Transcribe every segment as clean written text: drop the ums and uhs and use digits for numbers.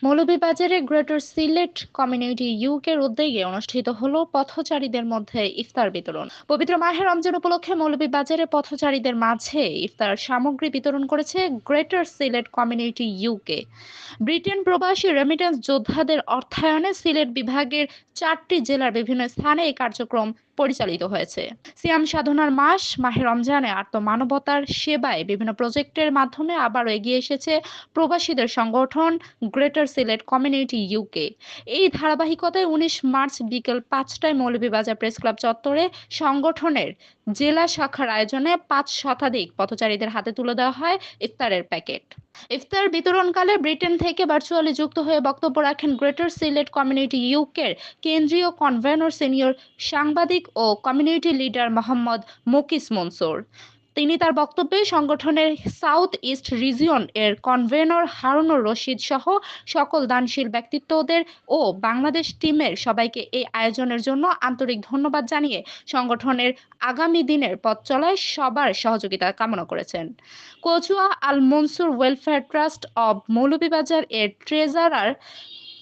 মৌলভীবাজারে greater Sylhet community ইউকের উদ্যোগে অনুষ্ঠিত হলো পথচারীদের মধ্যে ইফতার বিতরণ। পবিত্র মাহে রমজান উপলক্ষে মৌলভীবাজারে পথচারীদের মাঝে ইফতার সামগ্রী বিতরণ করেছে greater Sylhet community UK. Britain প্রবাসী রেমিটেন্স যোদ্ধাদের অর্থায়নে সিলেট বিভাগের 4টি জেলার বিভিন্ন স্থানে এই কার্যক্রম পরিচালিত হয়েছে। সিয়াম সাধনার মাস মাহে রমজানে আত্মমানবতার সেবায় বিভিন্ন প্রজেক্টের মাধ্যমে আবারও এগিয়ে এসেছে প্রবাসীদের সংগঠন গ্রেটার সিলেট কমিউনিটি ইউকে। এই ধারাবাহিকতায় 19 মার্চ বিকেল 5টায় মৌলভীবাজার প্রেস ক্লাব চত্বরে সংগঠনের জেলা শাখার আয়োজনে 5 শতাধিক পথচারীদের হাতে তুলে দেওয়া হয় ইফতারের প্যাকেট। ইফতার বিতরণকালে ব্রিটেন থেকে ভার্চুয়ালি যুক্ত হয়ে বক্তব্য রাখেন গ্রেটার সিলেট কমিউনিটি ইউকের কেন্দ্রীয় কনভেনর সিনিয়র সাংবাদিক ও কমিউনিটি লিডার মোহাম্মদ মুকিস মনসুর। তিনি তার বক্তব্যে সংগঠনের সাউথ ইস্ট রিজিয়ন এর কনভেনর হারুনুর রশিদ সহ সকল দানশীল ব্যক্তিত্বদের ও বাংলাদেশ টিমের সবাইকে এই আয়োজনের জন্য আন্তরিক ধন্যবাদ জানিয়ে সংগঠনের আগামী দিনের পথ চলায় সবার সহযোগিতা কামনা করেছেন। Kachua Al Mansur welfare trust of Moulvibazar এর ট্রেজারার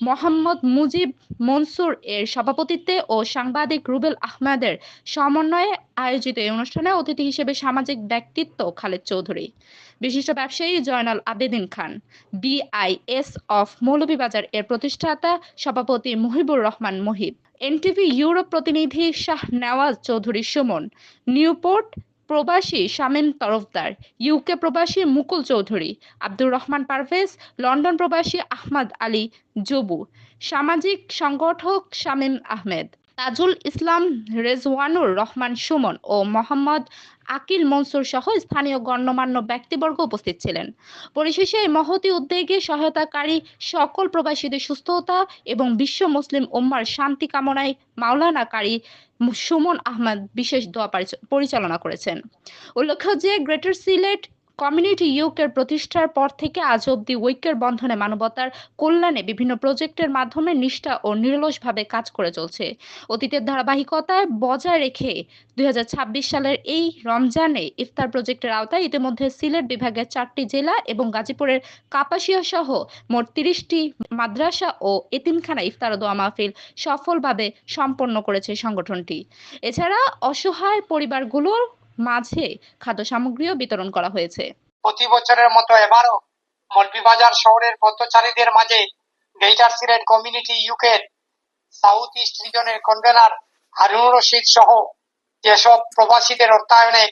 মোহাম্মদ মুজিব মনসুর এর সভাপতিত্বে ও সাংবাদিক রুবেল আহমেদের সমন্বয়ে আয়োজিত এই অনুষ্ঠানে অতিথি হিসেবে সামাজিক ব্যক্তিত্ব খালেদ চৌধুরী, বিশিষ্ট ব্যবসায়ী জয়নাল আবেদিন খান, বিআইএস অফ মৌলভীবাজার এর প্রতিষ্ঠাতা সভাপতি মুহিবুর রহমান মুহিব, এনটিভি ইউরোপ প্রতিনিধি শাহ নেওয়াজ চৌধুরী সুমন, নিউপোর্ট প্রবাসী শামীম তরফদার, ইউকে প্রবাসী মুকুল চৌধুরী, আব্দুর রহমান পারভেজ, লন্ডন প্রবাসী আহমদ আলী জবু, সামাজিক সংগঠক শামীম আহমেদ, তাজুল ইসলাম রেজওয়ানুর রহমান সুমন ও মোহাম্মদ আকিল মনসুর সহ স্থানীয় গণ্যমান্য ব্যক্তিবর্গ উপস্থিত ছিলেন। পরিশেষে এই মহতী উদ্যোগে সহায়তাকারী সকল প্রবাসীদের সুস্থতা এবং বিশ্ব মুসলিম উম্মার শান্তি কামনায় মাওলানা কারি সুমন আহমদ বিশেষ দোয়া পরিচালনা করেছেন। উল্লেখ্য যে গ্রেটার সিলেট কমিউনিটি ইউকের প্রতিষ্ঠার পর থেকে আজ অব্দি ঐক্যের বন্ধনে মানবতার কল্যাণে বিভিন্ন প্রজেক্টের মাধ্যমে নিষ্ঠা ও নিরলসভাবে কাজ করে চলছে। অতীতের ধারাবাহিকতায় বজায় রেখে 2026 সালের এই রমজানে ইফতার প্রজেক্টের আওতায় ইতিমধ্যে সিলেট বিভাগের 4টি জেলা এবং গাজীপুরের কাপাসিয়া সহ মোট 30টি মাদ্রাসা ও এতিমখানা ইফতার ও দোয়া মাহফিল সফলভাবে সম্পন্ন করেছে সংগঠনটি। এছাড়া অসহায় পরিবারগুলোর মাঝে খাদ্য সামগ্রীও বিতরণ করা হয়েছে। প্রতি বছরের মতো এবারও মৌলভীবাজার শহরের পথচারীদের মাঝে গ্রেটার সিলেট কমিউনিটি ইউকের সাউথ ইস্ট রিজনের কনভেনর হারুনুর রশিদ সহ যেসব প্রবাসীদের অর্থায়নে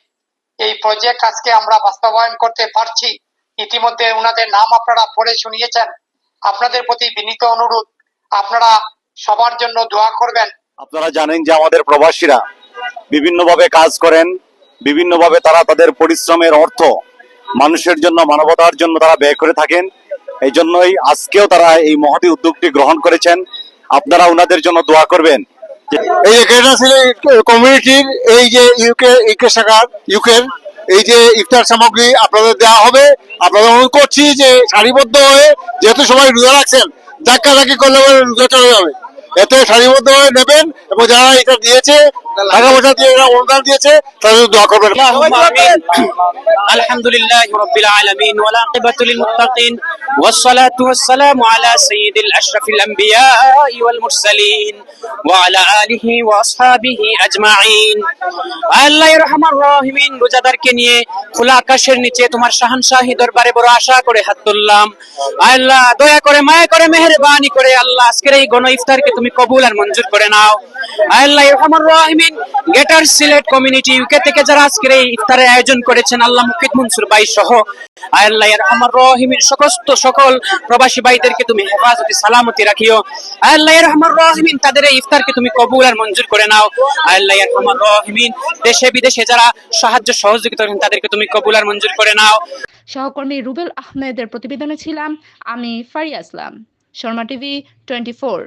এই প্রজেক্ট আজকে আমরা বাস্তবায়ন করতে পারছি, ইতিমধ্যে ওনাদের নাম আপনারা পড়ে শুনিয়েছেন। আপনাদের প্রতি বিনীত অনুরোধ, আপনারা সবার জন্য দোয়া করবেন। আপনারা জানেন যে আমাদের প্রবাসীরা বিভিন্নভাবে কাজ করেন, বিভিন্নভাবে তারা তাদের পরিশ্রমের অর্থ মানুষের জন্য, মানবতার জন্য তারা ব্যয় করে থাকেন। এই জন্যই আজকেও তারা এই মহতী উদ্যোগটি গ্রহণ করেছেন। আপনারা ওনাদের জন্য দোয়া করবেন। এই গ্রেটার সিলেট কমিউনিটির এই যে ইউকে শাখার ইউকের এই যে ইফতার সামগ্রী আপনাদের দেওয়া হবে, আপনাদের অনুরোধ করছি যে সারিবদ্ধ হয়ে, যেহেতু সবাই রোজা রাখছেন, ধাক্কাধাক্কি করলে রোজা চলে যাবে, এতে সারিবদ্ধ হয়ে নেবেন এবং যারা এটা দিয়েছে টাকা পয়সা দিয়ে এরা অনুদান দিয়েছে তাদের দোয়া করবেন। আলহামদুলিল্লাহ রাব্বিল আলামিন ওয়া আকিবাতুল মুত্তাকিন والصلاة والسلام على سيد الأشرف الأنبياء والمرسلين وعلى آله وأصحابه أجمعين। আল্লাহ রহমান রহিমিন, রোজাদারকে নিয়ে খোলা আকাশের নিচে তোমার শাহানশাহী দরবারে বড় আশা করে হাত তুললাম। আল্লাহ দয়া করে, মায়া করে, মেহেরবানি করে আল্লাহ আজকের এই গণ ইফতারকে তুমি কবুল আর মঞ্জুর করে নাও। আল্লাহ রহমান রহিমিন, গ্রেটার সিলেট কমিউনিটি ইউকে থেকে যারা আজকের এই ইফতারের আয়োজন করেছেন, আল্লাহ মুকিত মনসুর ভাই সহ আল্লাহ রহমান রহিমিন সকল প্রবাসী ভাইদেরকে তুমি হেফাজতে সালামতি রাখিও। আল্লাহ রহমান রহিমিন, তাদের এই ইফতারকে তুমি কবুল আর মঞ্জুর করে নাও। আল্লাহ রহমান রহিমিন, দেশে বিদেশে যারা সাহায্য সহযোগিতা করেন তাদেরকে তুমি কবুল আর মঞ্জুর করে নাও। সহকর্মী রুবেল আহমেদের প্রতিবেদনে ছিলাম আমি ফারিয়া ইসলাম, শর্মা টিভি 24।